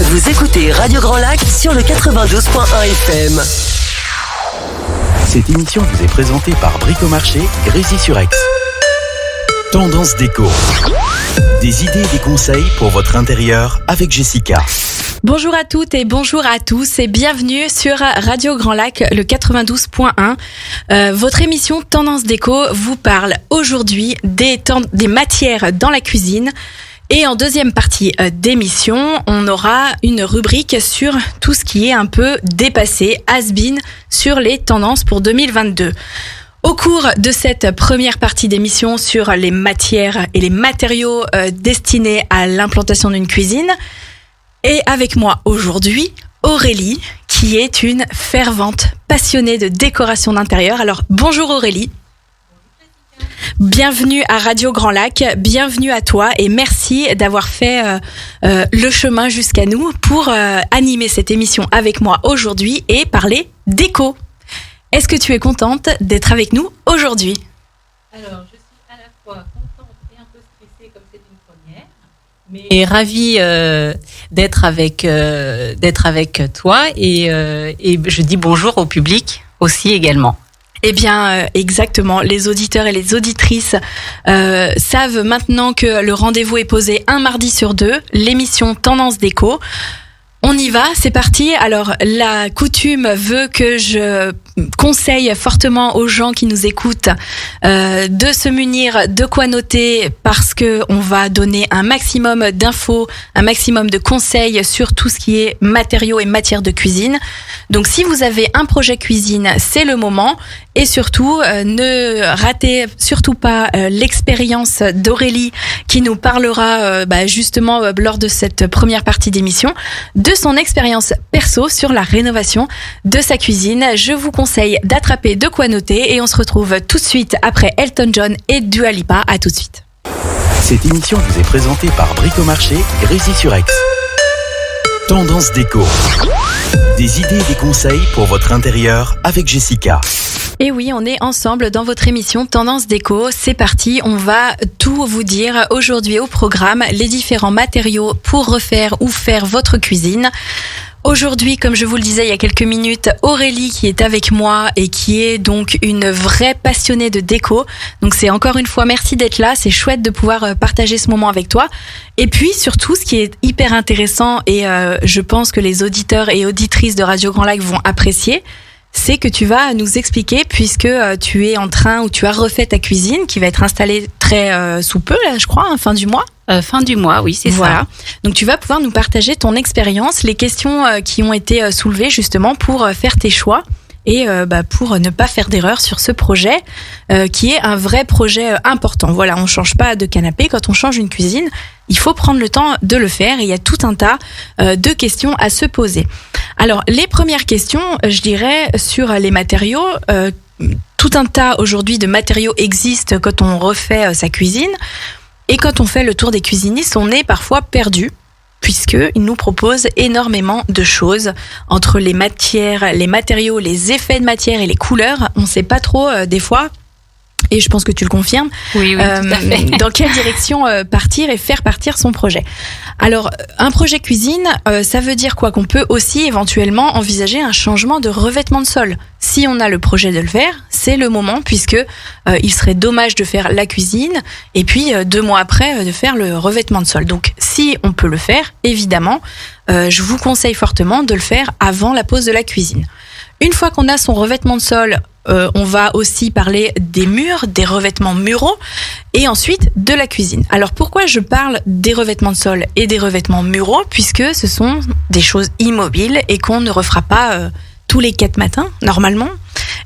Vous écoutez Radio Grand Lac sur le 92.1 FM. Cette émission vous est présentée par Bricomarché, Grésy-sur-Aix. Tendance déco. Des idées et des conseils pour votre intérieur avec Jessica. Bonjour à toutes et bonjour à tous et bienvenue sur Radio Grand Lac, le 92.1. Votre émission Tendance Déco vous parle aujourd'hui des matières dans la cuisine. Et en deuxième partie d'émission, on aura une rubrique sur tout ce qui est un peu dépassé, has-been, sur les tendances pour 2022. Au cours de cette première partie d'émission sur les matières et les matériaux destinés à l'implantation d'une cuisine, et avec moi aujourd'hui, Aurélie, qui est une fervente passionnée de décoration d'intérieur. Alors bonjour Aurélie. Bienvenue à Radio Grand Lac, bienvenue à toi et merci d'avoir fait le chemin jusqu'à nous pour animer cette émission avec moi aujourd'hui et parler déco. Est-ce que tu es contente d'être avec nous aujourd'hui ? Alors, je suis à la fois contente et un peu stressée comme c'est une première, mais ravie d'être avec toi et je dis bonjour au public aussi également. Eh bien, exactement. Les auditeurs et les auditrices savent maintenant que le rendez-vous est posé un mardi sur deux, l'émission Tendance Déco. On y va, c'est parti. Alors, la coutume veut que je conseille fortement aux gens qui nous écoutent de se munir de quoi noter parce que on va donner un maximum d'infos, un maximum de conseils sur tout ce qui est matériaux et matières de cuisine. Donc, si vous avez un projet cuisine, c'est le moment. Et surtout, ne ratez surtout pas l'expérience d'Aurélie qui nous parlera justement lors de cette première partie d'émission de son expérience perso sur la rénovation de sa cuisine. Je vous conseille d'attraper de quoi noter et on se retrouve tout de suite après Elton John et Dua Lipa. À tout de suite. Cette émission vous est présentée par Bricomarché, Grésy-sur-Aix. Tendance déco. Des idées et des conseils pour votre intérieur avec Jessica. Et oui, on est ensemble dans votre émission Tendance Déco. C'est parti, on va tout vous dire aujourd'hui au programme, les différents matériaux pour refaire ou faire votre cuisine. Aujourd'hui, comme je vous le disais il y a quelques minutes, Aurélie qui est avec moi et qui est donc une vraie passionnée de déco. Donc c'est encore une fois merci d'être là, c'est chouette de pouvoir partager ce moment avec toi. Et puis surtout, ce qui est hyper intéressant et je pense que les auditeurs et auditrices de Radio Grand Lac vont apprécier, c'est que tu vas nous expliquer, puisque tu es en train ou tu as refait ta cuisine qui va être installée très sous peu, là, je crois, fin du mois. Fin du mois, oui, c'est voilà. ça. Donc tu vas pouvoir nous partager ton expérience, les questions qui ont été soulevées justement pour faire tes choix et pour ne pas faire d'erreur sur ce projet qui est un vrai projet important. Voilà, on change pas de canapé quand on change une cuisine. Il faut prendre le temps de le faire et il y a tout un tas de questions à se poser. Alors, les premières questions, je dirais, sur les matériaux. Tout un tas aujourd'hui de matériaux existent quand on refait sa cuisine. Et quand on fait le tour des cuisinistes, on est parfois perdu, puisqu'ils nous proposent énormément de choses. Entre les matières, les matériaux, les effets de matière et les couleurs, on ne sait pas trop des fois. Et je pense que tu le confirmes. Oui, tout à fait. Dans quelle direction partir et faire partir son projet. Alors, un projet cuisine, ça veut dire quoi ? Qu'on peut aussi éventuellement envisager un changement de revêtement de sol. Si on a le projet de le faire, c'est le moment puisque il serait dommage de faire la cuisine et puis 2 mois après de faire le revêtement de sol. Donc, si on peut le faire, évidemment, je vous conseille fortement de le faire avant la pose de la cuisine. Une fois qu'on a son revêtement de sol, on va aussi parler des murs, des revêtements muraux et ensuite de la cuisine. Alors pourquoi je parle des revêtements de sol et des revêtements muraux ? Puisque ce sont des choses immobiles et qu'on ne refera pas tous les 4 matins normalement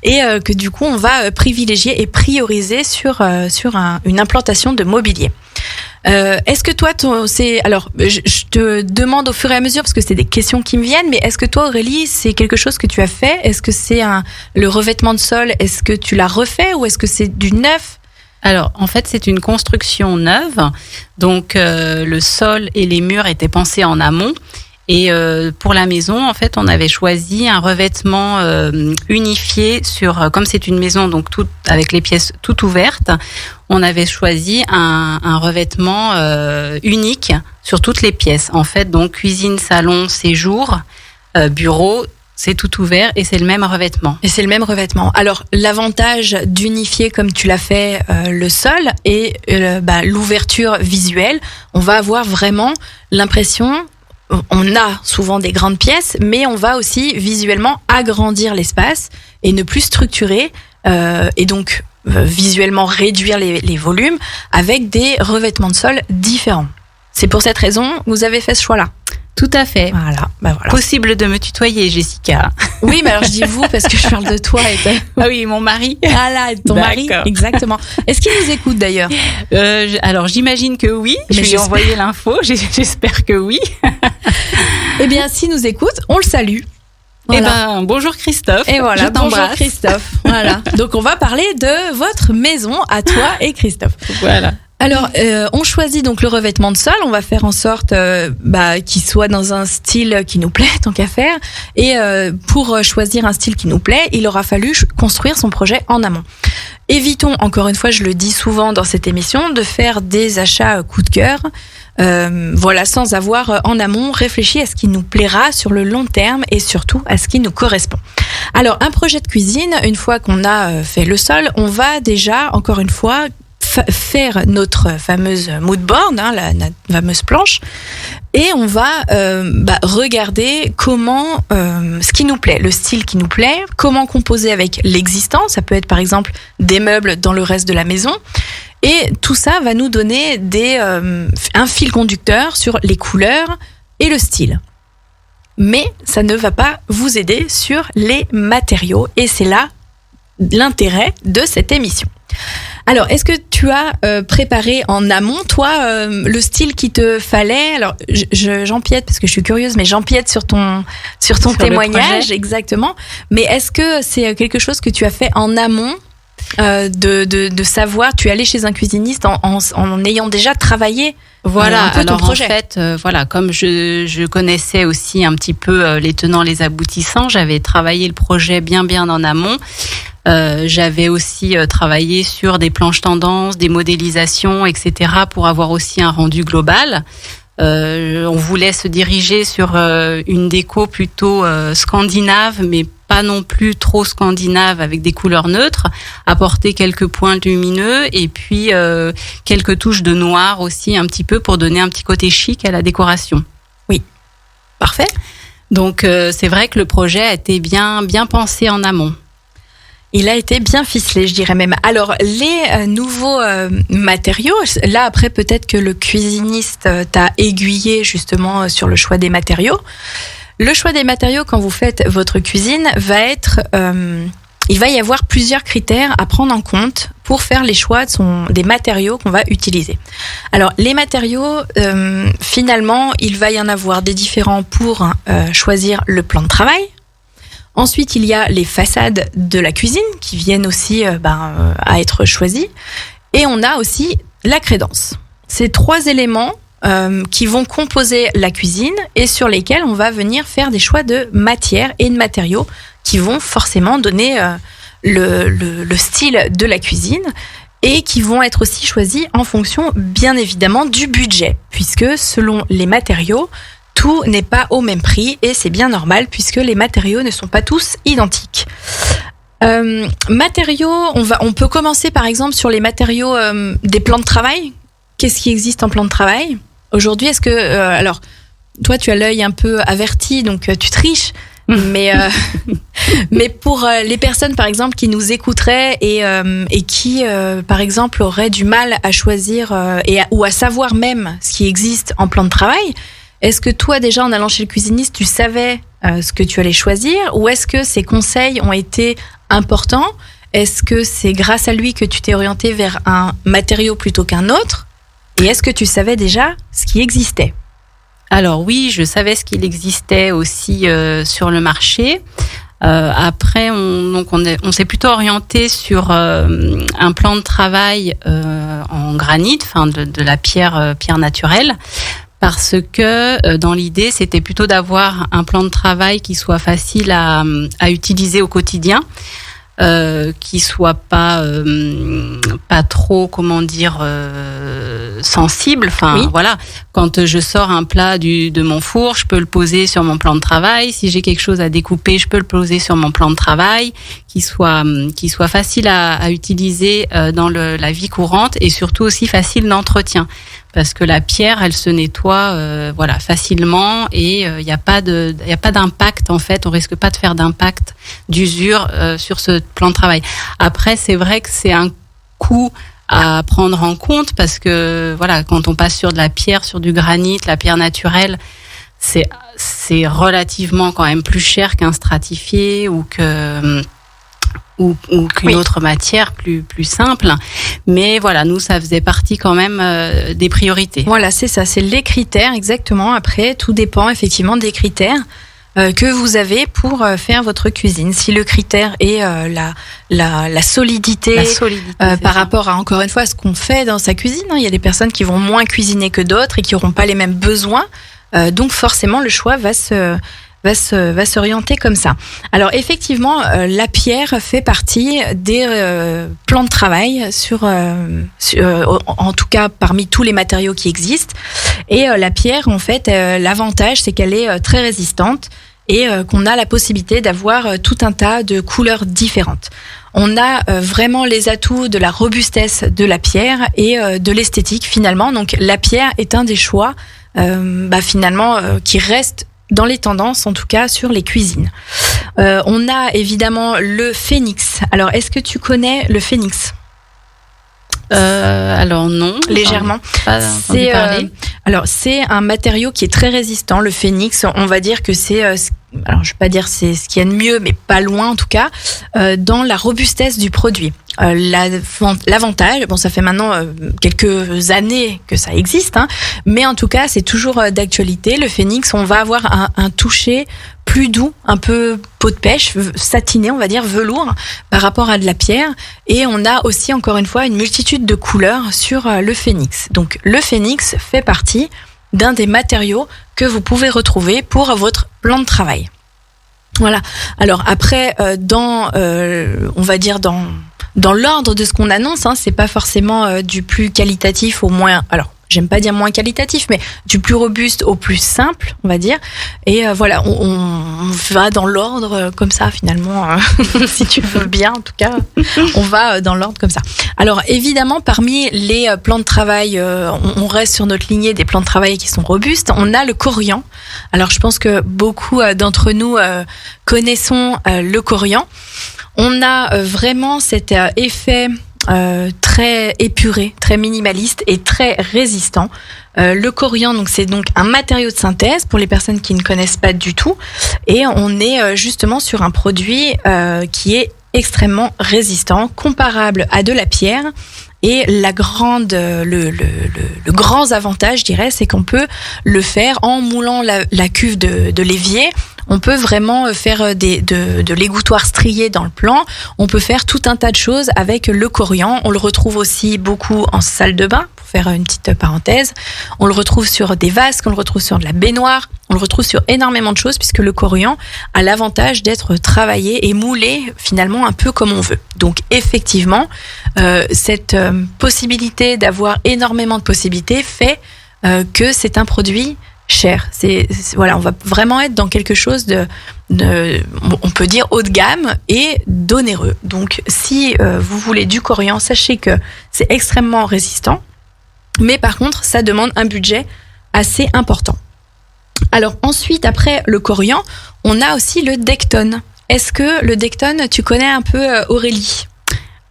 et que du coup on va privilégier et prioriser sur une implantation de mobilier. Est-ce que toi, alors je te demande au fur et à mesure parce que c'est des questions qui me viennent, mais est-ce que toi Aurélie, c'est quelque chose que tu as fait ? Est-ce que c'est le revêtement de sol, est-ce que tu l'as refait ou est-ce que c'est du neuf ? Alors, en fait, c'est une construction neuve, donc le sol et les murs étaient pensés en amont. Et pour la maison, en fait, on avait choisi un revêtement unifié sur, comme c'est une maison donc toute avec les pièces toutes ouvertes, on avait choisi un revêtement unique sur toutes les pièces. En fait, donc cuisine, salon, séjour, bureau, c'est tout ouvert et c'est le même revêtement. Et c'est le même revêtement. Alors, l'avantage d'unifier comme tu l'as fait le sol et l'ouverture visuelle, on va avoir vraiment l'impression, on a souvent des grandes pièces, mais on va aussi visuellement agrandir l'espace et ne plus structurer et donc visuellement réduire les volumes avec des revêtements de sol différents. C'est pour cette raison que vous avez fait ce choix-là. Tout à fait. Voilà. Possible de me tutoyer, Jessica. Oui, mais alors je dis vous parce que je parle de toi et Ah oui, mon mari. Ah là, ton mari, exactement. Est-ce qu'il nous écoute d'ailleurs? Alors j'imagine que oui. Mais je lui ai envoyé l'info. J'espère que oui. Eh bien, s'il nous écoute, on le salue. Voilà. Bonjour Christophe. Et voilà, je t'embrasse. bonjour Christophe. Voilà. Donc on va parler de votre maison à toi et Christophe. Voilà. Alors, on choisit donc le revêtement de sol. On va faire en sorte qu'il soit dans un style qui nous plaît, tant qu'à faire. Et pour choisir un style qui nous plaît, il aura fallu construire son projet en amont. Évitons, encore une fois, je le dis souvent dans cette émission, de faire des achats coup de cœur. Sans avoir en amont réfléchi à ce qui nous plaira sur le long terme et surtout à ce qui nous correspond. Alors, un projet de cuisine, une fois qu'on a fait le sol, on va déjà, encore une fois, faire notre fameuse mood board, la fameuse planche, et on va regarder comment ce qui nous plaît, le style qui nous plaît, comment composer avec l'existant. Ça peut être par exemple des meubles dans le reste de la maison. Et tout ça va nous donner un fil conducteur sur les couleurs et le style. Mais ça ne va pas vous aider sur les matériaux. Et c'est là l'intérêt de cette émission. Alors, est-ce que tu as préparé en amont, toi, le style qu'il te fallait? Alors, j'empiète parce que je suis curieuse, mais j'empiète sur ton témoignage, exactement. Mais est-ce que c'est quelque chose que tu as fait en amont de savoir? Tu es allé chez un cuisiniste en ayant déjà travaillé un peu ton projet. En fait, comme je connaissais aussi un petit peu les tenants, les aboutissants, j'avais travaillé le projet bien en amont. J'avais aussi travaillé sur des planches tendances, des modélisations, etc. pour avoir aussi un rendu global. On voulait se diriger sur une déco plutôt scandinave, mais pas non plus trop scandinave avec des couleurs neutres, apporter quelques points lumineux et puis quelques touches de noir aussi un petit peu pour donner un petit côté chic à la décoration. Oui, parfait. Donc c'est vrai que le projet a été bien pensé en amont. Il a été bien ficelé, je dirais même. Alors, les nouveaux matériaux, là après peut-être que le cuisiniste t'a aiguillé justement sur le choix des matériaux. Le choix des matériaux quand vous faites votre cuisine va être... il va y avoir plusieurs critères à prendre en compte pour faire les choix des matériaux qu'on va utiliser. Alors, les matériaux, finalement, il va y en avoir des différents pour choisir le plan de travail. Ensuite, il y a les façades de la cuisine qui viennent aussi à être choisies. Et on a aussi la crédence. Ces trois éléments qui vont composer la cuisine et sur lesquels on va venir faire des choix de matières et de matériaux qui vont forcément donner le style de la cuisine et qui vont être aussi choisis en fonction, bien évidemment, du budget. Puisque selon les matériaux, tout n'est pas au même prix et c'est bien normal puisque les matériaux ne sont pas tous identiques. Matériaux, on peut commencer par exemple sur les matériaux des plans de travail. Qu'est-ce qui existe en plan de travail aujourd'hui? Est-ce que alors toi tu as l'œil un peu averti donc tu triches, mais pour les personnes par exemple qui nous écouteraient et qui par exemple auraient du mal à choisir ou à savoir même ce qui existe en plan de travail. Est-ce que toi, déjà, en allant chez le cuisiniste, tu savais ce que tu allais choisir? Ou est-ce que ces conseils ont été importants? Est-ce que c'est grâce à lui que tu t'es orienté vers un matériau plutôt qu'un autre? Et est-ce que tu savais déjà ce qui existait? Alors oui, je savais ce qu'il existait aussi sur le marché. Après, on s'est plutôt orienté sur un plan de travail en granit, de la pierre naturelle. parce que dans l'idée, c'était plutôt d'avoir un plan de travail qui soit facile à utiliser au quotidien. Qui soit pas trop sensible. Enfin oui. Voilà, quand je sors un plat de mon four, je peux le poser sur mon plan de travail. Si j'ai quelque chose à découper, je peux le poser sur mon plan de travail, qui soit facile à utiliser dans la vie courante et surtout aussi facile d'entretien. Parce que la pierre, elle se nettoie facilement et il y a pas d'impact en fait, on risque pas de faire d'impact d'usure sur ce plan de travail. Après, c'est vrai que c'est un coût à prendre en compte parce que voilà, quand on passe sur de la pierre, sur du granit, la pierre naturelle, c'est relativement quand même plus cher qu'un stratifié ou qu'une autre matière plus simple. Mais voilà, nous, ça faisait partie quand même des priorités. Voilà, c'est ça, c'est les critères, exactement. Après, tout dépend effectivement des critères que vous avez pour faire votre cuisine. Si le critère est la solidité, par rapport à, encore une fois, ce qu'on fait dans sa cuisine, il y a des personnes qui vont moins cuisiner que d'autres et qui n'auront pas les mêmes besoins. Donc forcément, le choix va s'orienter comme ça. Alors effectivement, la pierre fait partie des plans de travail en tout cas parmi tous les matériaux qui existent. Et la pierre, en fait, l'avantage, c'est qu'elle est très résistante et qu'on a la possibilité d'avoir tout un tas de couleurs différentes. On a vraiment les atouts de la robustesse de la pierre et de l'esthétique finalement. Donc la pierre est un des choix qui reste dans les tendances, en tout cas, sur les cuisines. On a évidemment le phénix. Alors, est-ce que tu connais le phénix ? Alors non. Légèrement. C'est un matériau qui est très résistant. Le phénix, on va dire que c'est... alors, je vais pas dire c'est ce qu'il y a de mieux, mais pas loin en tout cas, dans la robustesse du produit. L'avantage, bon, ça fait maintenant quelques années que ça existe, hein, mais en tout cas, c'est toujours d'actualité. Le phénix, on va avoir un toucher plus doux, un peu peau de pêche, satiné, on va dire, velours, par rapport à de la pierre. Et on a aussi, encore une fois, une multitude de couleurs sur le phénix. Donc, le phénix fait partie d'un des matériaux que vous pouvez retrouver pour votre plan de travail. Voilà. Alors après, on va dire dans l'ordre de ce qu'on annonce, hein, c'est pas forcément du plus qualitatif au moins. Alors, j'aime pas dire moins qualitatif, mais du plus robuste au plus simple, on va dire. Et voilà, on va dans l'ordre comme ça finalement, si tu veux bien, en tout cas, on va dans l'ordre comme ça. Alors évidemment, parmi les plans de travail, on reste sur notre lignée des plans de travail qui sont robustes. On a le corian. Alors je pense que beaucoup d'entre nous connaissons le corian. On a vraiment cet effet très épuré, très minimaliste et très résistant. Le corian, donc c'est donc un matériau de synthèse pour les personnes qui ne connaissent pas du tout, et on est justement sur un produit qui est extrêmement résistant, comparable à de la pierre. Et le grand avantage, je dirais, c'est qu'on peut le faire en moulant la cuve de l'évier. On peut vraiment faire de l'égouttoir strié dans le plan. On peut faire tout un tas de choses avec le corian. On le retrouve aussi beaucoup en salle de bain, pour faire une petite parenthèse. On le retrouve sur des vasques, on le retrouve sur de la baignoire. On le retrouve sur énormément de choses puisque le corian a l'avantage d'être travaillé et moulé finalement un peu comme on veut. Donc effectivement, cette possibilité d'avoir énormément de possibilités fait que c'est un produit cher. Voilà, on va vraiment être dans quelque chose on peut dire haut de gamme et d'onéreux. Donc si vous voulez du corian, sachez que c'est extrêmement résistant, mais par contre ça demande un budget assez important. Alors ensuite, après le corian, on a aussi le dectone. Est-ce que le dectone, tu connais un peu, Aurélie ?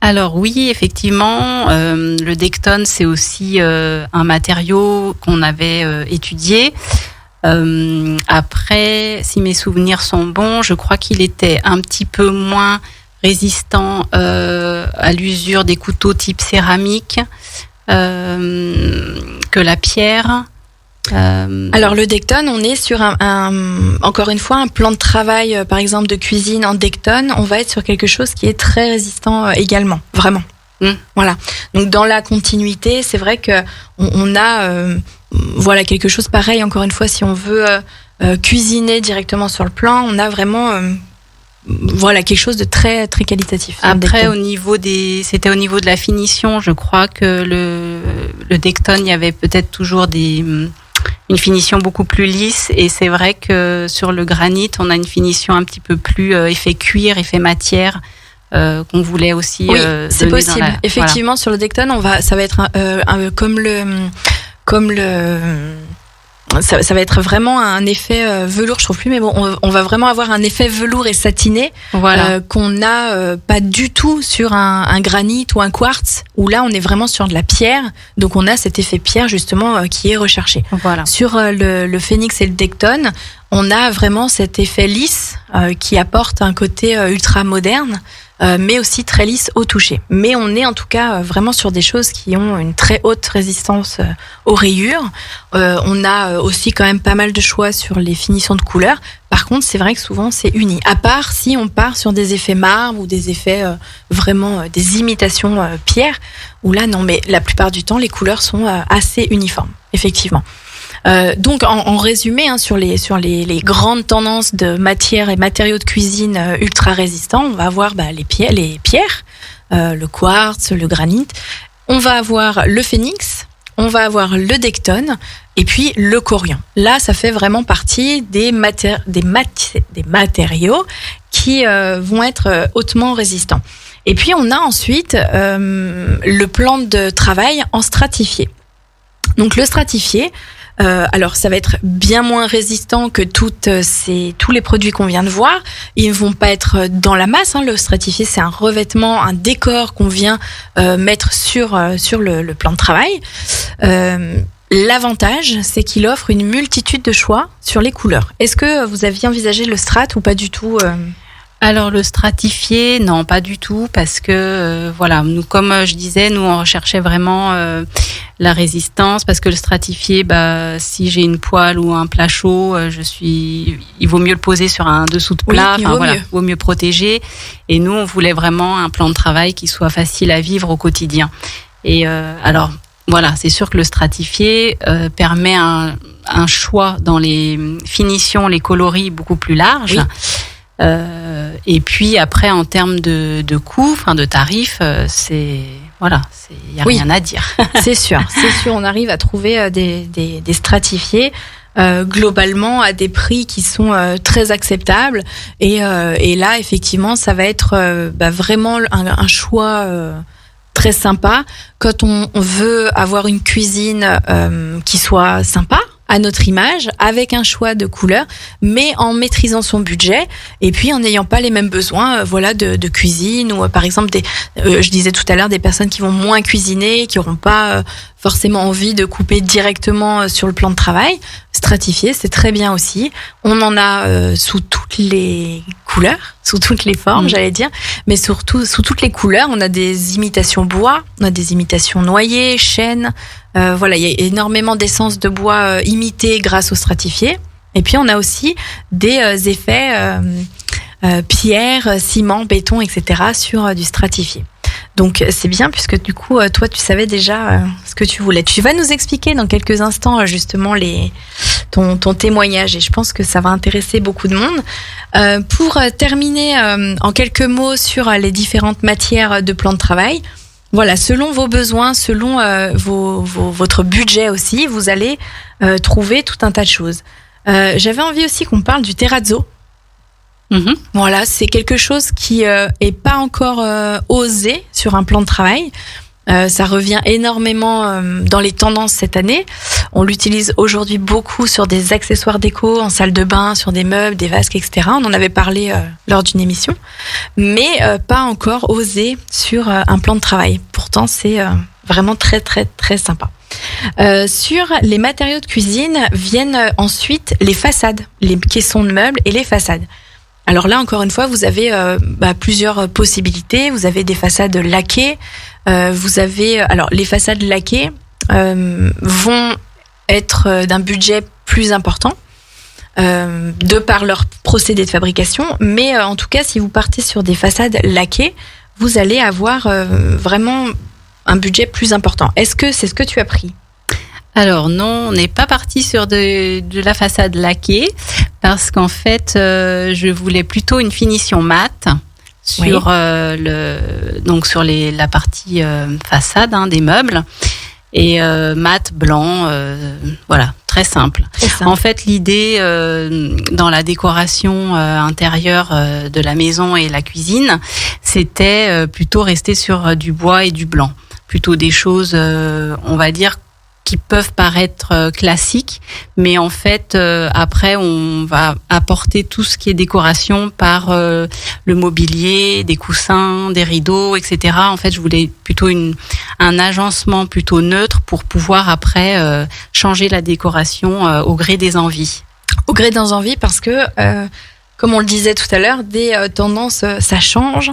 Alors oui, effectivement, le dectone, c'est aussi un matériau qu'on avait étudié. Après, si mes souvenirs sont bons, je crois qu'il était un petit peu moins résistant à l'usure des couteaux type céramique que la pierre. Alors le dectone, on est sur encore une fois un plan de travail, par exemple de cuisine en dectone. On va être sur quelque chose qui est très résistant également, vraiment. Voilà. Donc dans la continuité, c'est vrai que on a voilà quelque chose pareil. Encore une fois, si on veut cuisiner directement sur le plan, on a vraiment voilà quelque chose de très très qualitatif. Après, c'était au niveau de la finition. Je crois que le Decton, il y avait peut-être toujours une finition beaucoup plus lisse, et c'est vrai que sur le granit, on a une finition un petit peu plus effet cuir, effet matière. Qu'on voulait aussi oui, c'est possible. Effectivement, voilà. Sur le Decton, ça va être ça va être vraiment un effet velours, je trouve plus, mais bon, on va vraiment avoir un effet velours et satiné, voilà. Qu'on n'a pas du tout sur un granit ou un quartz, où là on est vraiment sur de la pierre, donc on a cet effet pierre justement qui est recherché. Voilà. Sur le Phoenix et le Decton, on a vraiment cet effet lisse qui apporte un côté ultra moderne, mais aussi très lisse au toucher. Mais on est en tout cas vraiment sur des choses qui ont une très haute résistance aux rayures. On a aussi quand même pas mal de choix sur les finitions de couleurs. Par contre, c'est vrai que souvent c'est uni. À part si on part sur des effets marbre ou des effets vraiment des imitations pierre, où là non, mais la plupart du temps les couleurs sont assez uniformes, effectivement. Donc en résumé, sur les grandes tendances de matières et matériaux de cuisine ultra résistants, on va avoir les pierres, le quartz, le granit. On va avoir le phénix, on va avoir le Decton et puis le corian. Là, ça fait vraiment partie des matériaux qui vont être hautement résistants. Et puis on a ensuite le plan de travail en stratifié. Donc le stratifié, alors ça va être bien moins résistant que tous les produits qu'on vient de voir. Ils vont pas être dans la masse. Le stratifié, c'est un revêtement, un décor qu'on vient mettre sur le plan de travail. L'avantage, c'est qu'il offre une multitude de choix sur les couleurs. Est-ce que vous aviez envisagé le strat ou pas du tout Alors le stratifié, non, pas du tout, parce que voilà, nous, comme je disais, nous on recherchait vraiment la résistance, parce que le stratifié, si j'ai une poêle ou un plat chaud, il vaut mieux le poser sur un dessous de plat, oui, vaut mieux protéger. Et nous, on voulait vraiment un plan de travail qui soit facile à vivre au quotidien. Et alors voilà, c'est sûr que le stratifié permet un choix dans les finitions, les coloris beaucoup plus larges. Oui. Et puis après, en termes de coûts, de tarifs, il y a rien à dire. C'est sûr, on arrive à trouver des stratifiés globalement à des prix qui sont très acceptables, et là effectivement ça va être vraiment un choix très sympa quand on veut avoir une cuisine qui soit sympa à notre image, avec un choix de couleurs, mais en maîtrisant son budget, et puis en n'ayant pas les mêmes besoins de cuisine, ou par exemple je disais tout à l'heure, des personnes qui vont moins cuisiner, qui n'auront pas forcément envie de couper directement sur le plan de travail. Stratifié, c'est très bien aussi. On en a sous toutes les couleurs, sous toutes les formes, j'allais dire, mais surtout sous toutes les couleurs. On a des imitations bois, on a des imitations noyer, chêne. Il y a énormément d'essence de bois imitée grâce au stratifié. Et puis on a aussi des effets pierre, ciment, béton, etc. sur du stratifié. Donc c'est bien, puisque du coup toi tu savais déjà ce que tu voulais. Tu vas nous expliquer dans quelques instants justement ton témoignage, et je pense que ça va intéresser beaucoup de monde. Pour terminer en quelques mots sur les différentes matières de plan de travail. Voilà, selon vos besoins, selon votre budget aussi, vous allez trouver tout un tas de choses. J'avais envie aussi qu'on parle du terrazzo. Voilà, c'est quelque chose qui est pas encore osé sur un plan de travail. Ça revient énormément dans les tendances cette année. On l'utilise aujourd'hui beaucoup sur des accessoires déco, en salle de bain, sur des meubles, des vasques, etc. On en avait parlé lors d'une émission, mais pas encore osé sur un plan de travail. Pourtant, c'est vraiment très, très, très sympa. Sur les matériaux de cuisine viennent ensuite les façades, les caissons de meubles et les façades. Alors là, encore une fois, vous avez plusieurs possibilités. Vous avez des façades laquées. Les façades laquées vont être d'un budget plus important de par leur procédé de fabrication. Mais en tout cas, si vous partez sur des façades laquées, vous allez avoir vraiment un budget plus important. Est-ce que c'est ce que tu as pris ? Alors non, on n'est pas parti sur de la façade laquée parce qu'en fait, je voulais plutôt une finition mate sur donc sur la partie façade des meubles et mat blanc, voilà, très simple. En fait, l'idée dans la décoration intérieure de la maison et la cuisine, c'était plutôt rester sur du bois et du blanc, plutôt des choses, on va dire, qui peuvent paraître classiques, mais en fait, après, on va apporter tout ce qui est décoration par le mobilier, des coussins, des rideaux, etc. En fait, je voulais plutôt un agencement plutôt neutre pour pouvoir après changer la décoration au gré des envies. Au gré des envies, parce que comme on le disait tout à l'heure, des tendances, ça change.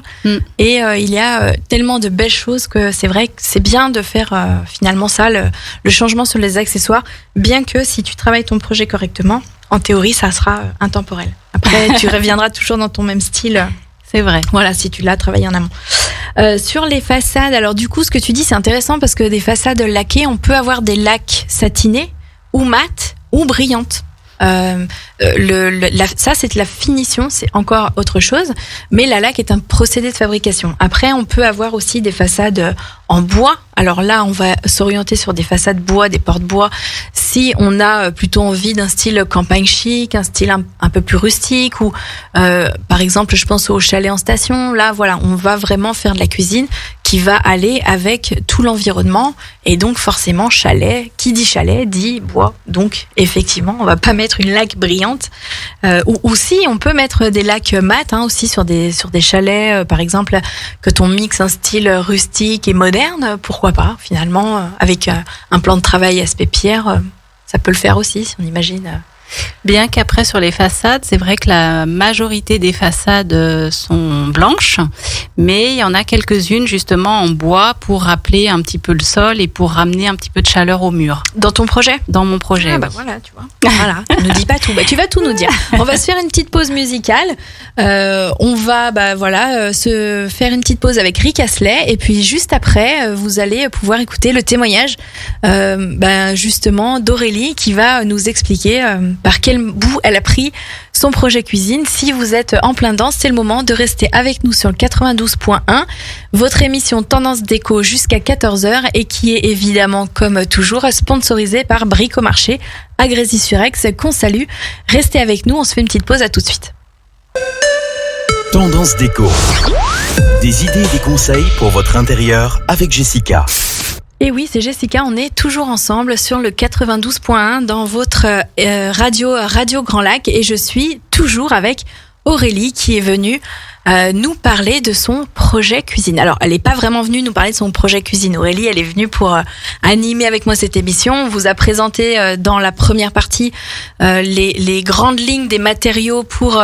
Et il y a tellement de belles choses que c'est vrai que c'est bien de faire finalement ça, le changement sur les accessoires. Bien que si tu travailles ton projet correctement, en théorie, ça sera intemporel. Après, tu reviendras toujours dans ton même style. C'est vrai. Voilà, si tu l'as travaillé en amont. Sur les façades, alors du coup, ce que tu dis, c'est intéressant parce que des façades laquées, on peut avoir des laques satinées ou mates ou brillantes. Ça c'est de la finition, c'est encore autre chose, mais la laque est un procédé de fabrication. Après, on peut avoir aussi des façades en bois. Alors là, on va s'orienter sur des façades bois, des portes bois. Si on a plutôt envie d'un style campagne chic, un style un peu plus rustique, ou par exemple, je pense au chalet en station. Là, voilà, on va vraiment faire de la cuisine qui va aller avec tout l'environnement, et donc forcément chalet. Qui dit chalet dit bois. Donc effectivement, on va pas mettre une laque brillante. Ou si on peut mettre des laques mates aussi sur des chalets, par exemple, que on mixe un style rustique et moderne. Pourquoi pas, finalement, avec un plan de travail aspect pierre, ça peut le faire aussi, si on imagine. Bien qu'après sur les façades, c'est vrai que la majorité des façades sont blanches, mais il y en a quelques-unes justement en bois pour rappeler un petit peu le sol et pour ramener un petit peu de chaleur au mur. Dans ton projet ? Dans mon projet. Ah bah voilà, tu vois. Voilà, ne dis pas tout. Bah, tu vas tout nous dire. On va se faire une petite pause musicale. On va se faire une petite pause avec Rick Astley, et puis juste après, vous allez pouvoir écouter le témoignage justement d'Aurélie qui va nous expliquer par quel bout elle a pris son projet cuisine. Si vous êtes en plein dedans, c'est le moment de rester avec nous sur le 92.1, votre émission Tendance Déco jusqu'à 14h, et qui est évidemment, comme toujours, sponsorisée par Bricomarché à Grésy-sur-Aix, qu'on salue. Restez avec nous, on se fait une petite pause, à tout de suite. Tendance Déco. Des idées et des conseils pour votre intérieur avec Jessica. Et oui, c'est Jessica, on est toujours ensemble sur le 92.1 dans votre radio Grand Lac, et je suis toujours avec Aurélie qui est venue nous parler de son projet cuisine. Alors, elle n'est pas vraiment venue nous parler de son projet cuisine. Aurélie, elle est venue pour animer avec moi cette émission. On vous a présenté dans la première partie les grandes lignes des matériaux pour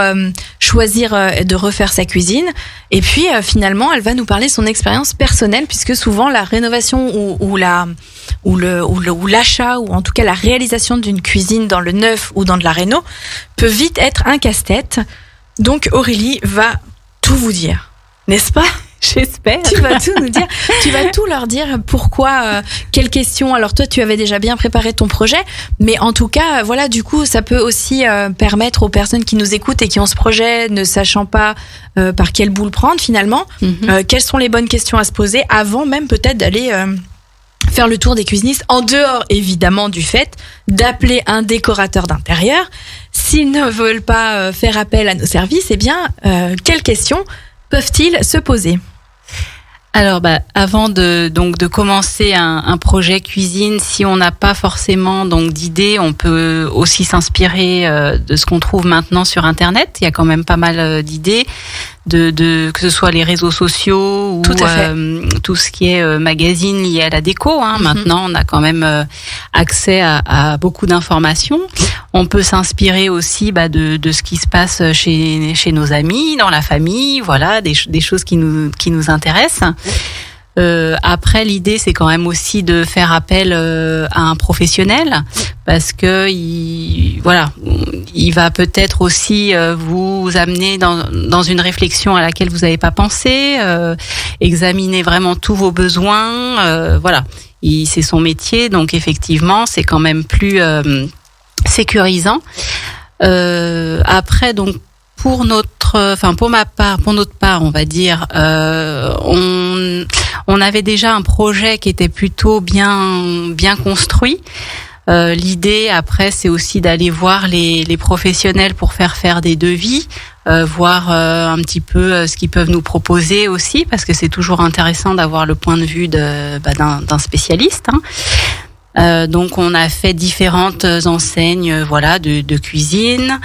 choisir de refaire sa cuisine. Et puis, finalement, elle va nous parler de son expérience personnelle, puisque souvent, la rénovation ou l'achat, ou en tout cas la réalisation d'une cuisine dans le neuf ou dans de la réno peut vite être un casse-tête. Donc, Aurélie va tout vous dire, n'est-ce pas ? J'espère. Tu vas tout nous dire. Tu vas tout leur dire. Pourquoi, quelles questions. Alors toi, tu avais déjà bien préparé ton projet, mais en tout cas, voilà, du coup, ça peut aussi permettre aux personnes qui nous écoutent et qui ont ce projet, ne sachant pas par quel bout le prendre finalement, quelles sont les bonnes questions à se poser avant même peut-être d'aller faire le tour des cuisinistes, en dehors évidemment du fait d'appeler un décorateur d'intérieur. S'ils ne veulent pas faire appel à nos services, eh bien, quelles questions peuvent-ils se poser ? Alors, avant de commencer un projet cuisine, si on n'a pas forcément d'idées, on peut aussi s'inspirer de ce qu'on trouve maintenant sur Internet. Il y a quand même pas mal d'idées, que ce soit les réseaux sociaux ou tout ce qui est magazine lié à la déco. Maintenant, on a quand même accès à beaucoup d'informations. On peut s'inspirer aussi de ce qui se passe chez nos amis, dans la famille, voilà, des choses qui nous intéressent. Après, l'idée, c'est quand même aussi de faire appel à un professionnel, parce que il va peut-être aussi vous amener dans une réflexion à laquelle vous n'avez pas pensé, examiner vraiment tous vos besoins. C'est son métier, donc effectivement, c'est quand même plus sécurisant. Après, donc pour notre part, on va dire, on avait déjà un projet qui était plutôt bien construit. L'idée après, c'est aussi d'aller voir les professionnels pour faire des devis, voir un petit peu ce qu'ils peuvent nous proposer aussi, parce que c'est toujours intéressant d'avoir le point de vue d'un spécialiste. Donc on a fait différentes enseignes de cuisine.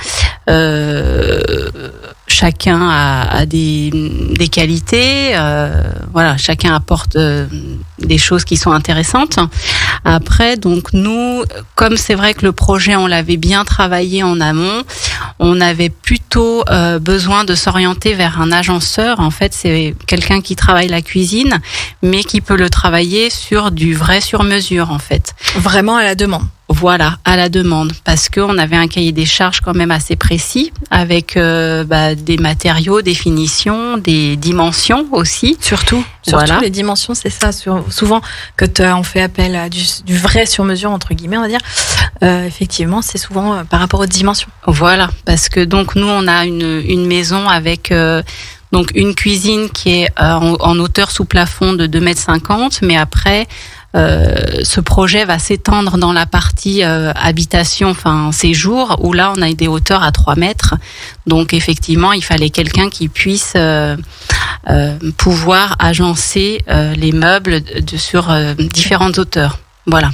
Chacun a des qualités, chacun apporte des choses qui sont intéressantes. Après, donc nous, comme c'est vrai que le projet, on l'avait bien travaillé en amont, on avait plutôt besoin de s'orienter vers un agenceur. En fait, c'est quelqu'un qui travaille la cuisine, mais qui peut le travailler sur du vrai sur-mesure, en fait. Vraiment à la demande. Voilà, à la demande, parce qu'on avait un cahier des charges quand même assez précis, avec des matériaux, des finitions, des dimensions aussi. Surtout les dimensions, c'est ça. Souvent, quand on fait appel à du vrai sur-mesure, entre guillemets, on va dire, effectivement, c'est souvent par rapport aux dimensions. Voilà, parce que donc nous, on a une maison avec... donc une cuisine qui est en hauteur sous plafond de 2,50 m, mais après... ce projet va s'étendre dans la partie habitation, séjour, où là on a des hauteurs à 3 mètres. Donc effectivement, il fallait quelqu'un qui puisse pouvoir agencer les meubles sur différentes hauteurs. Voilà.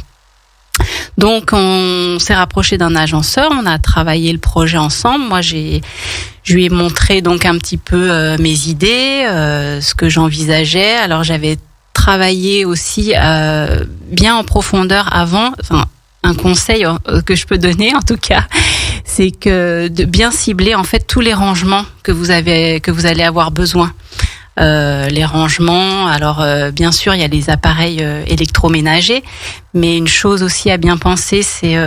Donc on s'est rapproché d'un agenceur, on a travaillé le projet ensemble. Moi je lui ai montré donc un petit peu mes idées, ce que j'envisageais. Alors j'avais travailler aussi bien en profondeur avant. Un conseil que je peux donner en tout cas, c'est que de bien cibler en fait tous les rangements que vous allez avoir besoin. Les rangements, alors bien sûr il y a les appareils électroménagers, mais une chose aussi à bien penser, c'est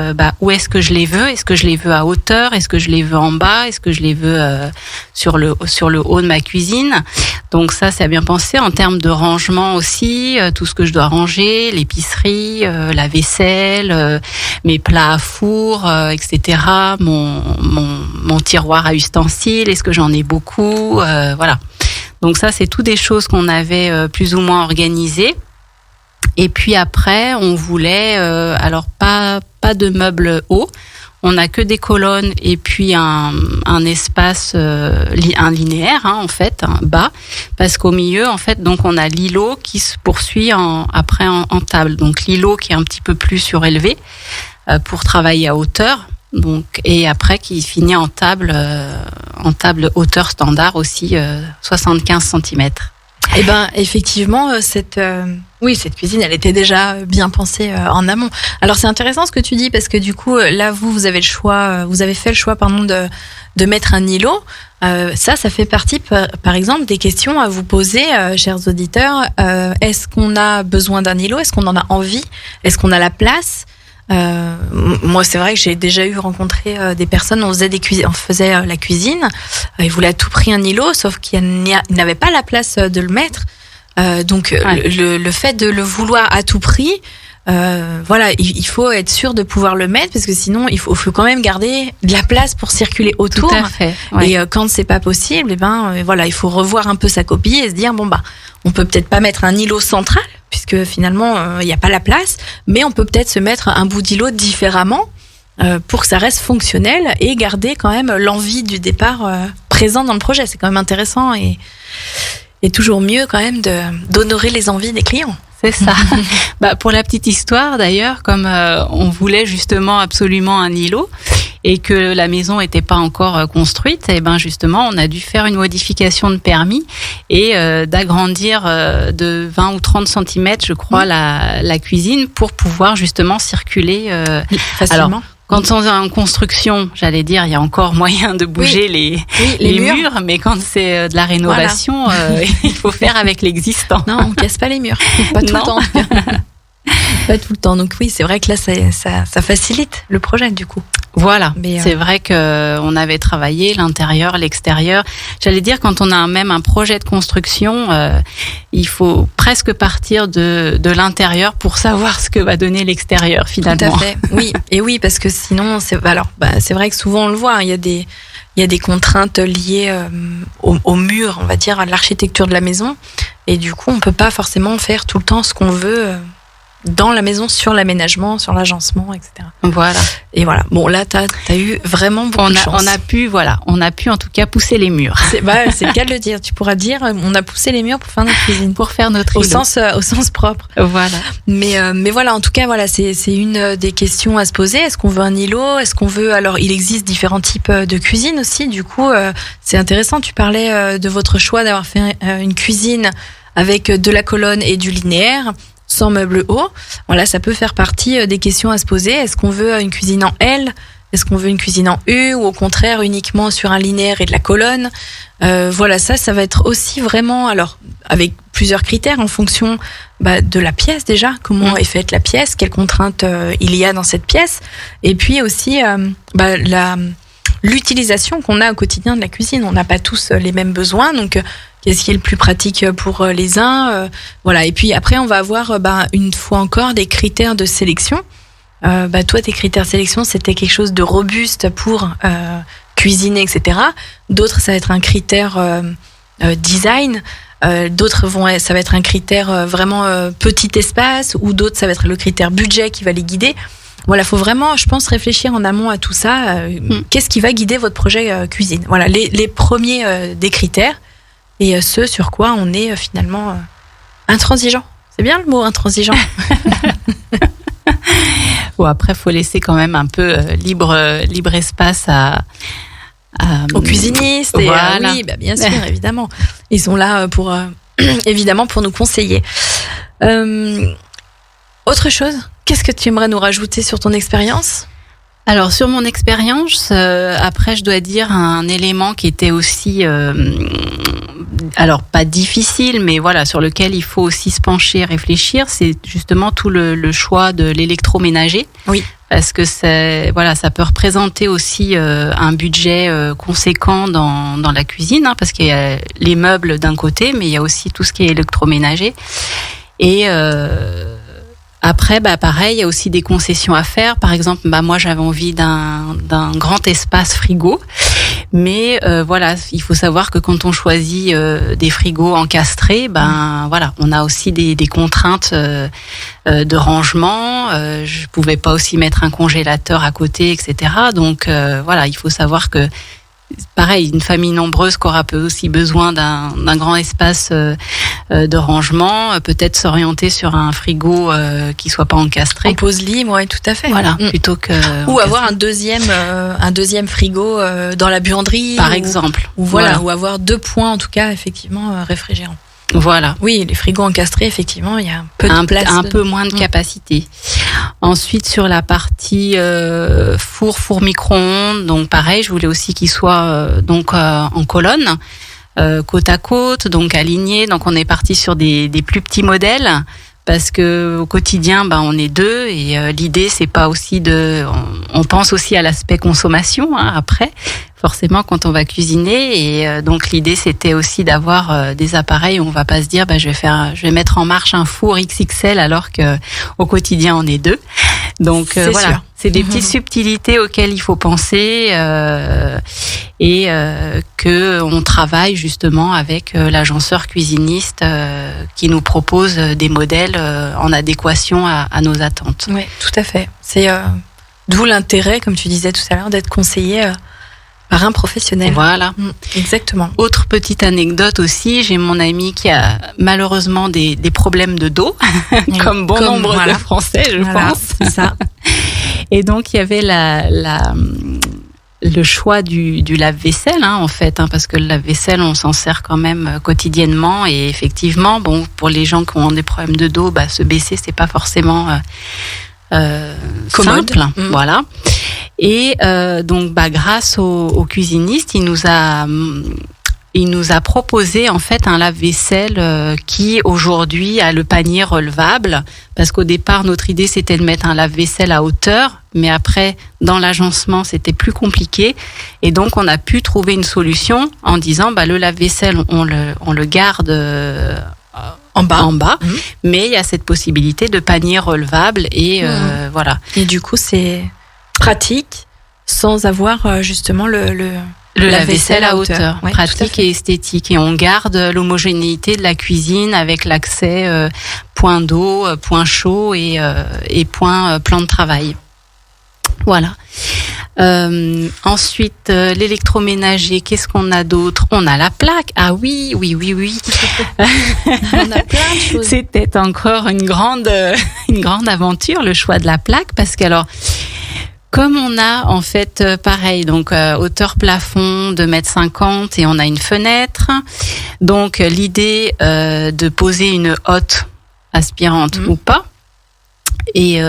où est-ce que je les veux? Est-ce que je les veux à hauteur? Est-ce que je les veux en bas? Est-ce que je les veux sur le haut de ma cuisine? Donc ça, c'est à bien penser. En termes de rangement aussi, tout ce que je dois ranger, l'épicerie, la vaisselle, mes plats à four, etc. Mon tiroir à ustensiles, est-ce que j'en ai beaucoup? Voilà. Donc ça, c'est tout des choses qu'on avait plus ou moins organisées. Et puis après, on voulait, alors pas de meubles hauts. On n'a que des colonnes et puis un espace, un linéaire en fait, bas, parce qu'au milieu en fait, donc on a l'îlot qui se poursuit après en table. Donc l'îlot qui est un petit peu plus surélevé pour travailler à hauteur. Donc et après qui finit en table hauteur standard aussi 75 cm. Eh ben effectivement cette cuisine elle était déjà bien pensée en amont. Alors c'est intéressant ce que tu dis parce que du coup là vous avez fait le choix de mettre un îlot. Ça fait partie par exemple des questions à vous poser chers auditeurs. Est-ce qu'on a besoin d'un îlot? Est-ce qu'on en a envie? Est-ce qu'on a la place? Moi, c'est vrai que j'ai déjà rencontré des personnes. On faisait la cuisine. Ils voulaient à tout prix un îlot, sauf qu'ils n'avaient pas la place de le mettre. Donc, le fait de le vouloir à tout prix, il faut être sûr de pouvoir le mettre parce que sinon, il faut quand même garder de la place pour circuler autour. Tout à fait. Ouais. Et quand c'est pas possible, il faut revoir un peu sa copie et se dire on peut peut-être pas mettre un îlot central puisque finalement il n'y a pas la place, mais on peut peut-être se mettre un bout d'îlot différemment pour que ça reste fonctionnel et garder quand même l'envie du départ présent dans le projet. C'est quand même intéressant et toujours mieux quand même d'honorer les envies des clients. C'est ça. Pour la petite histoire d'ailleurs, comme on voulait justement absolument un îlot et que la maison n'était pas encore construite, et justement on a dû faire une modification de permis et d'agrandir de 20 ou 30 cm je crois la cuisine pour pouvoir justement circuler facilement. Alors, Quand on est en construction, j'allais dire, il y a encore moyen de bouger les murs, mais quand c'est de la rénovation, il faut faire avec l'existant. Non, on casse pas les murs, pas tout le temps. Pas tout le temps. Donc oui, c'est vrai que là, ça facilite le projet du coup. Voilà, c'est vrai que on avait travaillé l'intérieur, l'extérieur. J'allais dire, quand on a même un projet de construction, il faut presque partir de l'intérieur pour savoir ce que va donner l'extérieur finalement. Tout à fait. Oui, et oui, parce que sinon, c'est vrai que souvent on le voit. Il y a des contraintes liées au mur, on va dire, à l'architecture de la maison, et du coup, on peut pas forcément faire tout le temps ce qu'on veut. Dans la maison, sur l'aménagement, sur l'agencement, etc. Voilà. Et voilà. Bon, là, t'as eu vraiment beaucoup de chance. On a pu en tout cas pousser les murs. C'est le cas de le dire. Tu pourras dire, on a poussé les murs pour faire notre cuisine. Pour faire notre îlot. Au sens propre. Voilà. Mais voilà, en tout cas, voilà, c'est une des questions à se poser. Est-ce qu'on veut un îlot? Est-ce qu'on veut, alors, il existe différents types de cuisine aussi. Du coup, c'est intéressant. Tu parlais de votre choix d'avoir fait une cuisine avec de la colonne et du linéaire, sans meubles hauts. Voilà, ça peut faire partie des questions à se poser. Est-ce qu'on veut une cuisine en L? Est-ce qu'on veut une cuisine en U? Ou au contraire, uniquement sur un linéaire et de la colonne? Voilà, ça va être aussi vraiment, alors, avec plusieurs critères en fonction de la pièce déjà. Comment est faite la pièce? Quelles contraintes il y a dans cette pièce? Et puis aussi, l'utilisation qu'on a au quotidien de la cuisine. On n'a pas tous les mêmes besoins, donc qu'est-ce qui est le plus pratique pour les uns, voilà. Et puis après, on va avoir une fois encore des critères de sélection. Toi, tes critères de sélection, c'était quelque chose de robuste pour cuisiner, etc. D'autres, ça va être un critère design. D'autres ça va être un critère vraiment petit espace, ou d'autres, ça va être le critère budget qui va les guider. Voilà, faut vraiment, je pense, réfléchir en amont à tout ça. Qu'est-ce qui va guider votre projet cuisine? Voilà, les premiers des critères. Et ce sur quoi on est finalement intransigeant. C'est bien le mot intransigeant. Bon, après, faut laisser quand même un peu libre espace aux cuisinistes. Voilà. Oui, bien sûr, évidemment. Ils sont là pour évidemment pour nous conseiller. Autre chose, qu'est-ce que tu aimerais nous rajouter sur ton expérience? Alors sur mon expérience, après je dois dire un élément qui était aussi, alors pas difficile, mais voilà, sur lequel il faut aussi se pencher, réfléchir, c'est justement tout le choix de l'électroménager. Oui. Parce que ça peut représenter aussi un budget conséquent dans la cuisine, parce qu'il y a les meubles d'un côté, mais il y a aussi tout ce qui est électroménager. Et après, pareil, il y a aussi des concessions à faire. Par exemple, moi, j'avais envie d'un grand espace frigo. Mais voilà, il faut savoir que quand on choisit des frigos encastrés, voilà, on a aussi des contraintes de rangement. Je pouvais pas aussi mettre un congélateur à côté, etc. Donc voilà, il faut savoir que pareil, une famille nombreuse qui aura aussi besoin d'un grand espace de rangement, peut-être s'orienter sur un frigo qui soit pas encastré. En pose libre, ouais, tout à fait. Voilà, plutôt que ou avoir un deuxième frigo dans la buanderie, par exemple. Ou voilà, ou avoir 2 points en tout cas, effectivement, réfrigérants. Voilà. Oui, les frigos encastrés, effectivement, il y a un peu de place. Un peu moins de capacité. Ensuite, sur la partie four micro-ondes, donc pareil, je voulais aussi qu'il soit en colonne, côte à côte, donc aligné. Donc on est parti sur des plus petits modèles. Parce que au quotidien, on est 2 et l'idée c'est pas aussi on pense aussi à l'aspect consommation après, forcément quand on va cuisiner et donc l'idée c'était aussi d'avoir des appareils où on va pas se dire je vais mettre en marche un four XXL alors que au quotidien on est 2. Donc voilà, sûr. C'est des petites subtilités auxquelles il faut penser et que on travaille justement avec l'agenceur cuisiniste qui nous propose des modèles en adéquation à nos attentes. Oui, tout à fait. C'est d'où l'intérêt, comme tu disais tout à l'heure, d'être conseillé par un professionnel. Voilà. Exactement. Autre petite anecdote aussi, j'ai mon ami qui a malheureusement des problèmes de dos, comme bon nombre de Français, je pense. C'est ça. Et donc il y avait le choix du lave-vaisselle, en fait, parce que le lave-vaisselle, on s'en sert quand même quotidiennement. Et effectivement, pour les gens qui ont des problèmes de dos, se baisser, c'est pas forcément commode. Simple, voilà. Et donc, grâce au cuisiniste, il nous a proposé en fait un lave-vaisselle qui aujourd'hui a le panier relevable, parce qu'au départ notre idée c'était de mettre un lave-vaisselle à hauteur, mais après dans l'agencement c'était plus compliqué, et donc on a pu trouver une solution en disant le lave-vaisselle on le garde en bas, mais il y a cette possibilité de panier relevable et voilà. Et du coup c'est pratique sans avoir justement le lave-vaisselle à hauteur, ouais, pratique et esthétique. Et on garde l'homogénéité de la cuisine avec l'accès point d'eau, point chaud et point plan de travail. Voilà. Ensuite, l'électroménager, qu'est-ce qu'on a d'autre ? On a la plaque. Ah oui. On a plein de choses. C'était encore une grande aventure, le choix de la plaque, parce que alors, comme on a en fait pareil, donc hauteur plafond 2,50 m et on a une fenêtre, donc l'idée de poser une hotte aspirante ou pas. Et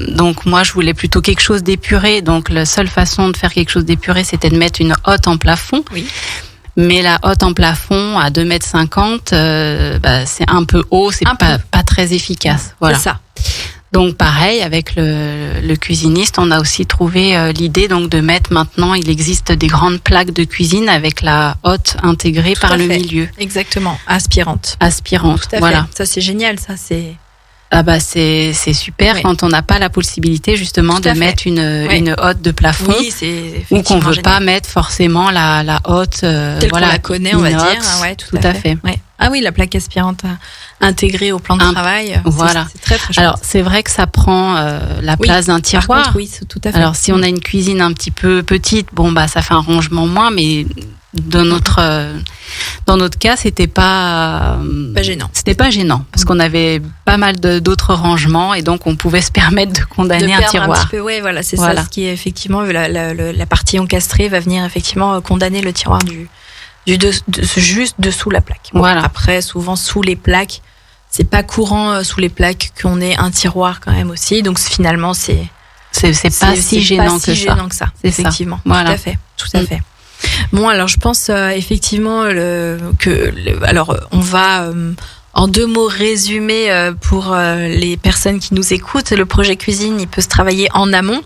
donc moi je voulais plutôt quelque chose d'épuré, donc la seule façon de faire quelque chose d'épuré c'était de mettre une hotte en plafond. Oui. Mais la hotte en plafond à 2,50 m, c'est un peu haut, c'est pas très efficace. Voilà. C'est ça. Donc pareil, avec le cuisiniste, on a aussi trouvé l'idée donc de mettre maintenant, il existe des grandes plaques de cuisine avec la hotte intégrée par le milieu. Exactement, aspirante. Tout à voilà. Fait. Ça c'est génial, ça c'est... c'est super quand on n'a pas la possibilité justement de mettre une hotte de plafond, ou qu'on veut pas mettre forcément la hotte telle qu'on la connaît, on va dire. Tout à fait. Ouais. Ah oui, la plaque aspirante intégrée au plan de travail. Voilà. C'est très très chouette. Alors c'est vrai que ça prend la place d'un tiroir. Par contre, oui, c'est tout à fait. Alors si on a une cuisine un petit peu petite, ça fait un rangement moins, mais dans notre cas, c'était pas gênant. C'était pas gênant parce qu'on avait pas mal d'autres rangements et donc on pouvait se permettre de condamner un tiroir. Un petit peu, voilà, c'est ça. Ce qui est effectivement la partie encastrée va venir effectivement condamner le tiroir juste dessous la plaque. Voilà. Après, souvent sous les plaques, c'est pas courant sous les plaques qu'on ait un tiroir quand même aussi. Donc finalement, c'est pas si gênant que ça. C'est effectivement. Voilà. Tout à fait. Bon, alors je pense effectivement alors on va en 2 mots résumer pour les personnes qui nous écoutent. Le projet cuisine, il peut se travailler en amont.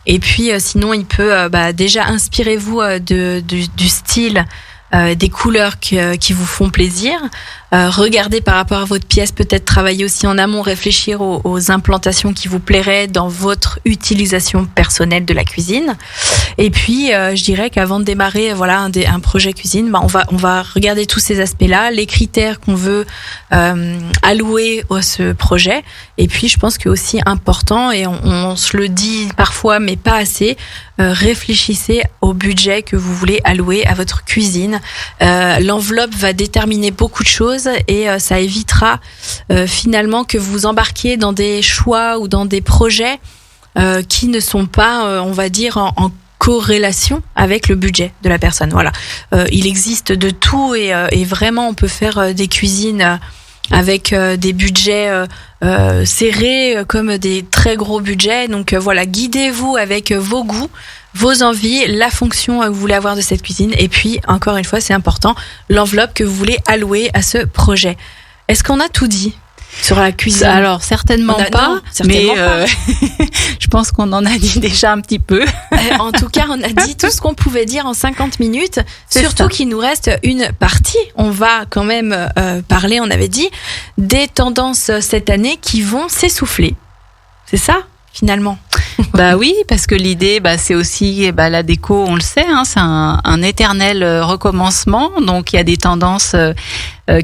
Et puis sinon, il peut déjà inspirez-vous du style, des couleurs qui vous font plaisir. Regardez par rapport à votre pièce, peut-être travailler aussi en amont, réfléchir aux implantations qui vous plairaient dans votre utilisation personnelle de la cuisine. Et puis, je dirais qu'avant de démarrer, un projet cuisine, on va regarder tous ces aspects-là, les critères qu'on veut allouer à ce projet. Et puis, je pense que aussi important, et on se le dit parfois, mais pas assez, réfléchissez au budget que vous voulez allouer à votre cuisine. L'enveloppe va déterminer beaucoup de choses et ça évitera finalement que vous embarquiez dans des choix ou dans des projets qui ne sont pas, on va dire, en corrélation avec le budget de la personne. Voilà. Il existe de tout et vraiment on peut faire des cuisines avec des budgets serrés comme des très gros budgets. Donc voilà, guidez-vous avec vos goûts, vos envies, la fonction que vous voulez avoir de cette cuisine. Et puis, encore une fois, c'est important, l'enveloppe que vous voulez allouer à ce projet. Est-ce qu'on a tout dit sur la cuisine? Alors, certainement pas, mais je pense qu'on en a dit déjà un petit peu. En tout cas, on a dit tout ce qu'on pouvait dire en 50 minutes, surtout qu'il nous reste une partie. On va quand même parler, on avait dit, des tendances cette année qui vont s'essouffler. C'est ça, finalement? Oui, parce que l'idée, c'est aussi la déco, on le sait, c'est un éternel recommencement. Donc il y a des tendances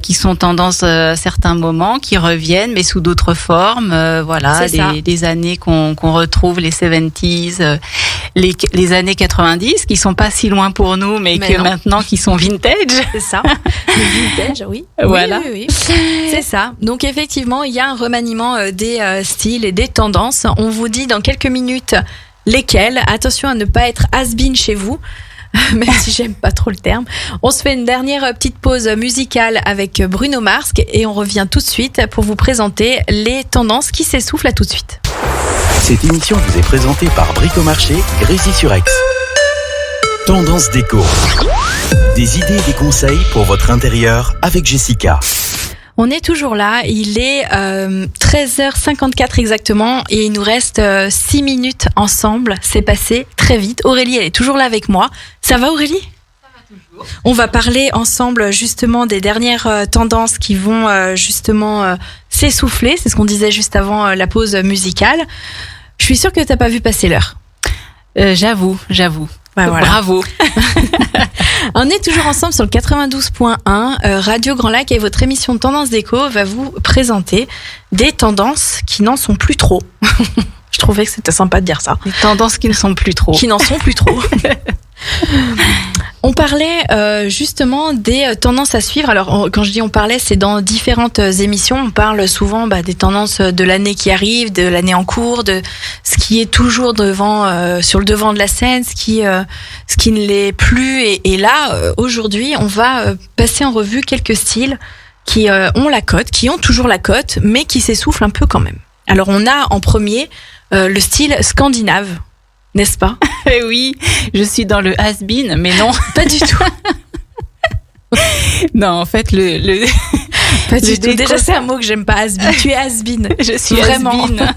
qui sont tendances à certains moments, qui reviennent, mais sous d'autres formes. Voilà, des années qu'on retrouve, les 70s, les années 90, qui sont pas si loin pour nous, mais maintenant qui sont vintage. C'est ça, le vintage, oui. Voilà. Oui. C'est ça. Donc effectivement, il y a un remaniement des styles et des tendances. On vous dit dans quelques minutes lesquelles. Attention à ne pas être has-been chez vous. Même si j'aime pas trop le terme. On se fait une dernière petite pause musicale avec Bruno Mars et on revient tout de suite pour vous présenter les tendances qui s'essoufflent. À tout de suite. Cette émission vous est présentée par Bricomarché, Grésy-sur-Aix. Tendance déco. Des idées et des conseils pour votre intérieur avec Jessica. On est toujours là, il est 13h54 exactement et il nous reste 6 minutes ensemble. C'est passé très vite. Aurélie, elle est toujours là avec moi. Ça va Aurélie ? Ça va toujours. On va parler ensemble justement des dernières tendances qui vont justement s'essouffler. C'est ce qu'on disait juste avant la pause musicale. Je suis sûre que t'as pas vu passer l'heure. J'avoue. Ouais, voilà. Bravo. On est toujours ensemble sur le 92.1 Radio Grand Lac et votre émission de Tendance Déco va vous présenter des tendances qui n'en sont plus trop. Je trouvais que c'était sympa de dire ça. Des tendances qui ne sont plus trop. Qui n'en sont plus trop. On parlait justement des tendances à suivre. Alors quand je dis on parlait, c'est dans différentes émissions. On parle souvent des tendances de l'année qui arrive, de l'année en cours, de ce qui est toujours sur le devant de la scène, ce qui ne l'est plus. Et là, aujourd'hui, on va passer en revue quelques styles qui ont la cote, qui ont toujours la cote, mais qui s'essoufflent un peu quand même. Alors on a en premier le style scandinave. N'est-ce pas ? Oui, je suis dans le has-been, mais non. Pas du tout. Non, en fait, Pas du tout. Déjà, c'est un mot que j'aime pas, has-been. Tu es has-been. Je suis vraiment. has-been.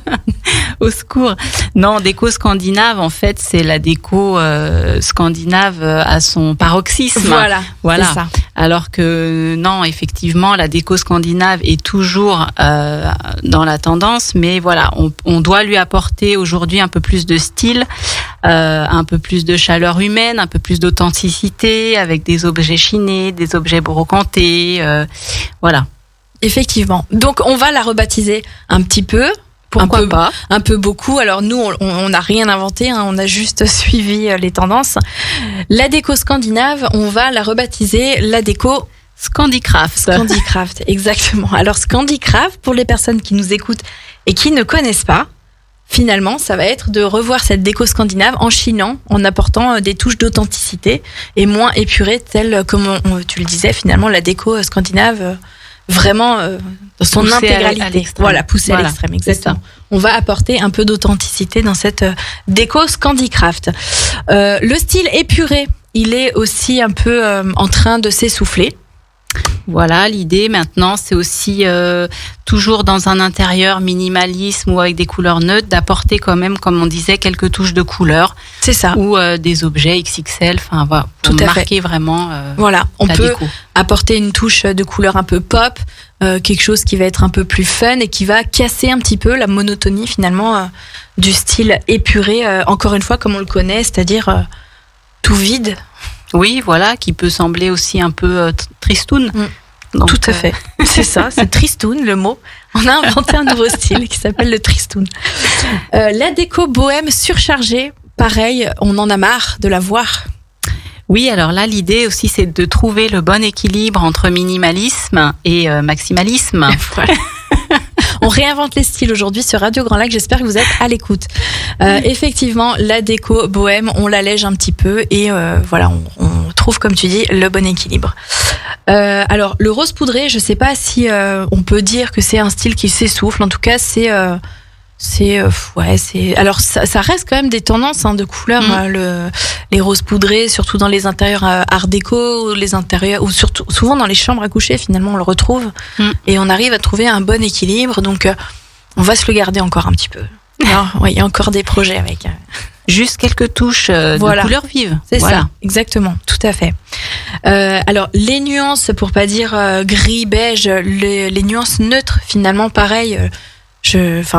Au secours. Non, déco scandinave, en fait, c'est la déco scandinave à son paroxysme. Voilà. C'est ça. Alors que non, effectivement, la déco scandinave est toujours dans la tendance, mais voilà, on doit lui apporter aujourd'hui un peu plus de style, un peu plus de chaleur humaine, un peu plus d'authenticité, avec des objets chinés, des objets brocantés, voilà. Effectivement. Donc, on va la rebaptiser un petit peu. Pourquoi pas ? Un peu beaucoup. Alors nous, on n'a rien inventé, hein, on a juste suivi les tendances. La déco scandinave, on va la rebaptiser la déco Scandicraft. Scandicraft, exactement. Alors Scandicraft, pour les personnes qui nous écoutent et qui ne connaissent pas, finalement, ça va être de revoir cette déco scandinave en chinant, en apportant des touches d'authenticité et moins épurée, telle comme tu le disais, finalement, la déco scandinave... vraiment dans son poussé intégralité. Voilà, poussé à l'extrême, exactement. On va apporter un peu d'authenticité dans cette déco Scandicraft. Le style épuré, il est aussi un peu en train de s'essouffler. Voilà, l'idée maintenant, c'est aussi toujours dans un intérieur minimalisme ou avec des couleurs neutres, d'apporter quand même, comme on disait, quelques touches de couleurs. C'est ça. Ou des objets XXL, enfin voilà, pour marquer vraiment voilà, on peut déco. Apporter une touche de couleur un peu pop, quelque chose qui va être un peu plus fun et qui va casser un petit peu la monotonie finalement du style épuré, encore une fois comme on le connaît, c'est-à-dire tout vide. Oui, voilà, qui peut sembler aussi un peu tristoun. Donc, tout à fait. C'est ça, c'est tristoun le mot. On a inventé un nouveau style qui s'appelle le tristoun. La déco bohème surchargée, pareil, on en a marre de la voir. Oui, alors là, l'idée aussi, c'est de trouver le bon équilibre entre minimalisme et maximalisme. Voilà. On réinvente les styles aujourd'hui sur Radio Grand Lac. J'espère que vous êtes à l'écoute. Effectivement, la déco bohème, on l'allège un petit peu et voilà, on trouve, comme tu dis, le bon équilibre. Alors, le rose poudré, je sais pas si on peut dire que c'est un style qui s'essouffle. En tout cas, c'est alors ça reste quand même des tendances de couleurs, les roses poudrées, surtout dans les intérieurs art déco, les intérieurs ou surtout souvent dans les chambres à coucher, finalement on le retrouve et on arrive à trouver un bon équilibre. Donc on va se le garder encore un petit peu. Alors, il y a encore des projets avec juste quelques touches de couleurs vives. C'est ça, exactement, tout à fait. Alors les nuances, pour pas dire gris, beige, les nuances neutres, finalement pareil.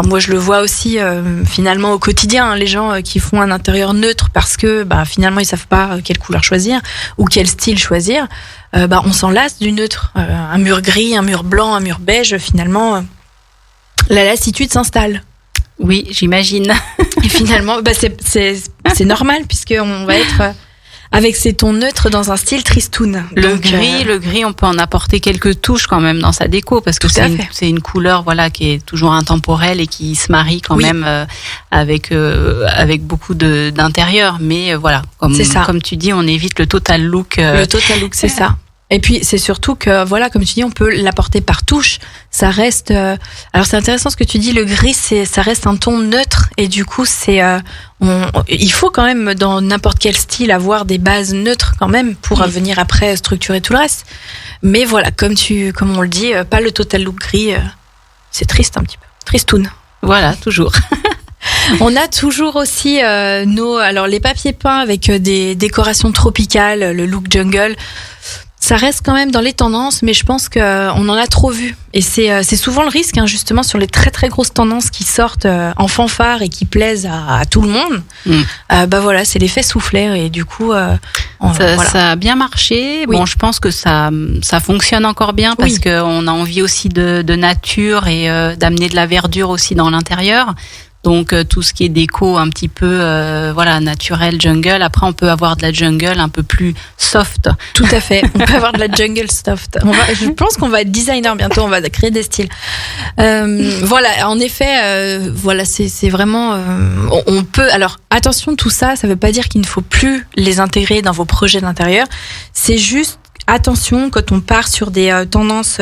Moi je le vois aussi finalement au quotidien, les gens qui font un intérieur neutre parce que finalement ils savent pas quelle couleur choisir ou quel style choisir. On s'en lasse du neutre. Un mur gris, un mur blanc, un mur beige, finalement la lassitude s'installe. Oui, j'imagine. Et finalement, c'est normal puisque on va être avec ces tons neutres dans un style tristoun. Le gris, on peut en apporter quelques touches quand même dans sa déco parce que c'est une couleur qui est toujours intemporelle et qui se marie quand même avec beaucoup d'intérieur. Mais voilà, comme tu dis, on évite le total look. Le total look, c'est ça. Et puis c'est surtout que voilà, comme tu dis, on peut l'apporter par touche. Ça reste. Alors c'est intéressant ce que tu dis. Le gris, ça reste un ton neutre et du coup il faut quand même dans n'importe quel style avoir des bases neutres quand même pour venir après structurer tout le reste. Mais voilà, comme on le dit, pas le total look gris. C'est triste un petit peu, tristoun. Voilà, toujours. On a toujours aussi alors les papiers peints avec des décorations tropicales, le look jungle. Ça reste quand même dans les tendances, mais je pense qu'on en a trop vu. Et c'est souvent le risque, hein, justement, sur les très très grosses tendances qui sortent en fanfare et qui plaisent à tout le monde. Voilà, c'est l'effet soufflé et du coup, ça a bien marché. Oui. Bon, je pense que ça fonctionne encore bien parce qu'on a envie aussi de nature et d'amener de la verdure aussi dans l'intérieur. Donc tout ce qui est déco un petit peu naturel, jungle. Après on peut avoir de la jungle un peu plus soft. Tout à fait. On peut avoir de la jungle soft. Je pense qu'on va être designer bientôt. On va créer des styles. Voilà. En effet, c'est vraiment. On peut. Alors attention, tout ça, ça veut pas dire qu'il ne faut plus les intégrer dans vos projets d'intérieur. C'est juste attention quand on part sur des tendances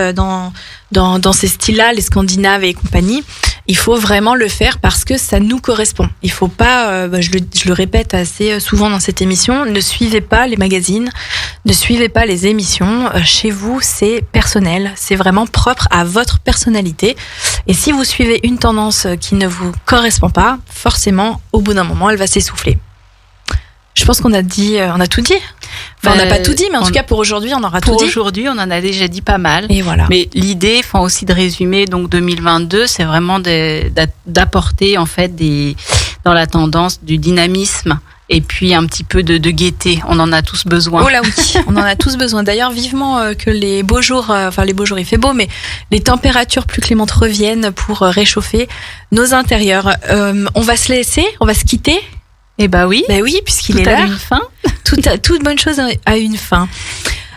dans ces styles-là, les Scandinaves et compagnie. Il faut vraiment le faire parce que ça nous correspond. Il faut pas, je le répète assez souvent dans cette émission, ne suivez pas les magazines, ne suivez pas les émissions. Chez vous, c'est personnel, c'est vraiment propre à votre personnalité. Et si vous suivez une tendance qui ne vous correspond pas, forcément, au bout d'un moment, elle va s'essouffler. Je pense qu'on a tout dit. Enfin, on n'a pas tout dit, mais en tout cas pour aujourd'hui, on aura tout dit. Pour aujourd'hui, on en a déjà dit pas mal. Et voilà. Mais l'idée, aussi de résumer, donc 2022, c'est vraiment d'apporter en fait dans la tendance du dynamisme et puis un petit peu de gaieté. On en a tous besoin. Oh là oui, on en a tous besoin. D'ailleurs, vivement que les beaux jours, il fait beau, mais les températures plus clémentes reviennent pour réchauffer nos intérieurs. On va se laisser, on va se quitter. Eh ben oui. Ben oui, puisqu'il est l'heure. Une fin. Toute bonne chose a une fin.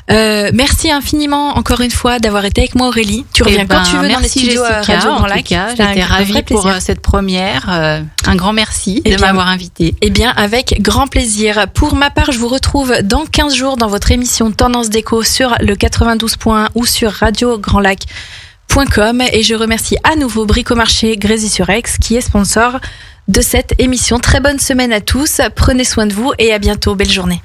Merci infiniment encore une fois d'avoir été avec moi, Aurélie. Tu reviens quand tu veux dans les studios Jessica, Radio Grand Lac. J'étais ravie pour cette première. Un grand merci de m'avoir invitée. Eh bien, avec grand plaisir. Pour ma part, je vous retrouve dans 15 jours dans votre émission Tendance Déco sur le 92.1 ou sur radiograndlac.com. Et je remercie à nouveau Bricomarché Grésy-sur-Aix qui est sponsor de cette émission. Très bonne semaine à tous. Prenez soin de vous et à bientôt. Belle journée.